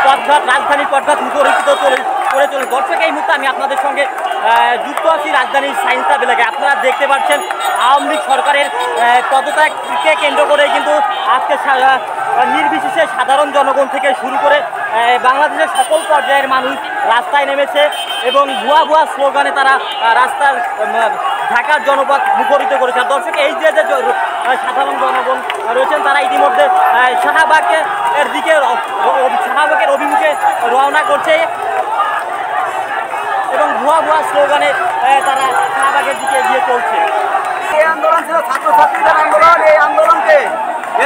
পথঘাট রাজধানীর পথঘাট মুখরিত করে চলে। দর্শক এই মুহূর্তে আমি আপনাদের সঙ্গে যুক্ত আছি রাজধানীর সায়েন্স ক্লাব এলাকায়। আপনারা দেখতে পাচ্ছেন আওয়ামী লীগ সরকারের পদত্যাগকে কেন্দ্র করে কিন্তু আজকে নির্বিশেষে সাধারণ জনগণ থেকে শুরু করে বাংলাদেশের সকল পর্যায়ের মানুষ রাস্তায় নেমেছে এবং ভুয়া ভুয়া স্লোগানে তারা রাস্তার ঢাকার জনপদ মুখরিত করেছে। দর্শক এই যে সাধারণ জনগণ রয়েছেন তারা ইতিমধ্যে শাহবাগের দিকে শাহবাগের অভিমুখে রওনা করছে এবং ভুয়া ভুয়া স্লোগানে তারা শাহবাগের দিকে এগিয়ে চলছে। এই আন্দোলন ছিল ছাত্রছাত্রীদের আন্দোলন। এই আন্দোলনকে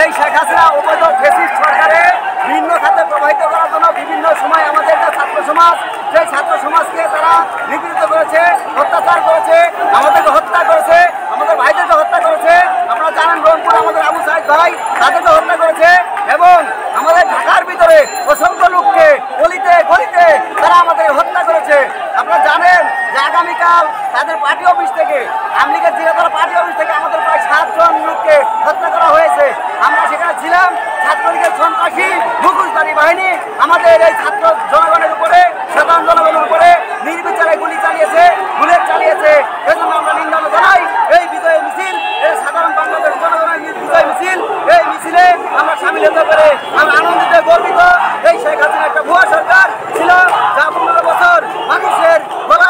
এই শেখ হাসিনা অবৈধ ফ্যাসিস্ট সরকারে ভিন্ন খাতে প্রবাহিত করার জন্য বিভিন্ন সময় আমাদের যে ছাত্র সমাজ, সেই ছাত্র সমাজকে তারা নিপীড়িত করেছে, অত্যাচার করেছে, আমাদেরকে হত্যা করেছে, আমাদের ভাইদেরকে হত্যা করেছে। আপনারা জানেন রংপুরে আমাদের আবু সাইদ ভাই, তাদেরকে হত্যা করেছে এবং আমাদের ঢাকার ভিতরে অসংখ্য লোককে গলিতে গলিতে তারা আমাদের হত্যা করেছে। আপনারা জানেন যে আগামীকাল তাদের পার্টি অফিস থেকে, আওয়ামী লীগের জিরাতলা পার্টি অফিস থেকে আমাদের প্রায় 7 জন লোককে হত্যা করা হয়েছে। আমরা সেখানে ছিলাম। ছাত্রলীগের সন্ত্রাসী মুখোশধারী বাহিনী আমাদের এই ছাত্র জনগণের উপরে, সাধারণ জনগণের উপরে নির্বিচারে গুলি চালিয়েছে, বুলেট চালিয়েছে। এজন্য আমরা নিন্দা জানাই এই বিজয় মিছিল, এই সাধারণ বাংলাদেশ জনগণের বিজয় মিছিল, এই মিছিলে আমরা সামিল হতে পেরে আমরা আনন্দিত, গর্বিত। এই শেখ হাসিনা একটা ভুয়া সরকার ছিল যা 15 বছর মানুষের গলা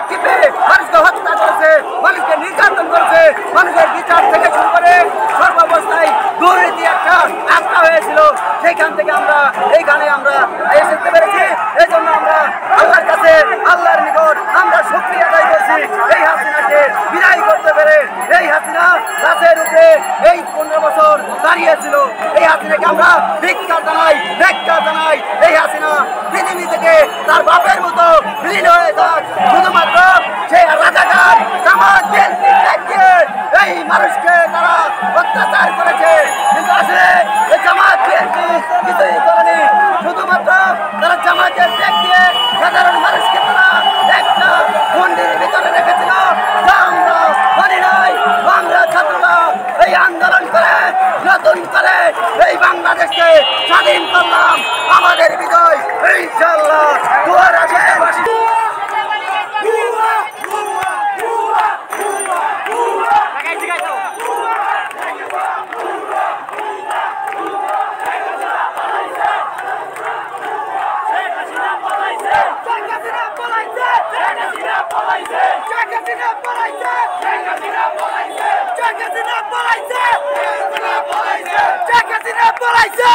টিপে মানুষকে হত্যা করেছে, মানুষকে নির্যাতন করেছে, মানুষের বিচার থেকে শুরু করে সর্বাবস্থায় দুর্নীতি একটা আস্থা হয়েছিল। সেইখান থেকে আমরা এইখানে আমরা এসে পেরেছি। এই জন্য আমরা আল্লাহর কাছে, আল্লাহর নিকট আমরা শুকরিয়া আদায় করছি এই হাসিনাকে বিদায় করতে পেরে। এই হাসিনা গাছের উপরে এই 15 বছর দাঁড়িয়েছিল। এই হাসিনাকে আমরা ধিক্কার জানাই। এই হাসিনা পৃথিবী থেকে তার বাপের মতো বিলীন হয়ে যাক। শুধুমাত্র সেই রাজাকার জামাত বিএনপি দেখিয়ে এই মানুষকে তারা অত্যাচার করেছে, কিন্তু আসলে এই জামাত বিএনপি কিছুই করেনি। শুধুমাত্র তারা জামাতের ব্যাগ দিয়ে সাধারণ মানুষকে তারা একটা মন্দিরের ভিতরে রেখেছিল। আমরা মানি নাই। আমরা ছাত্ররা এই আন্দোলন করে নতুন করে এই বাংলাদেশকে স্বাধীন করলাম। আমাদের বিজয় ইনশাআল্লাহ। দুয়ার আছে। পলাইছে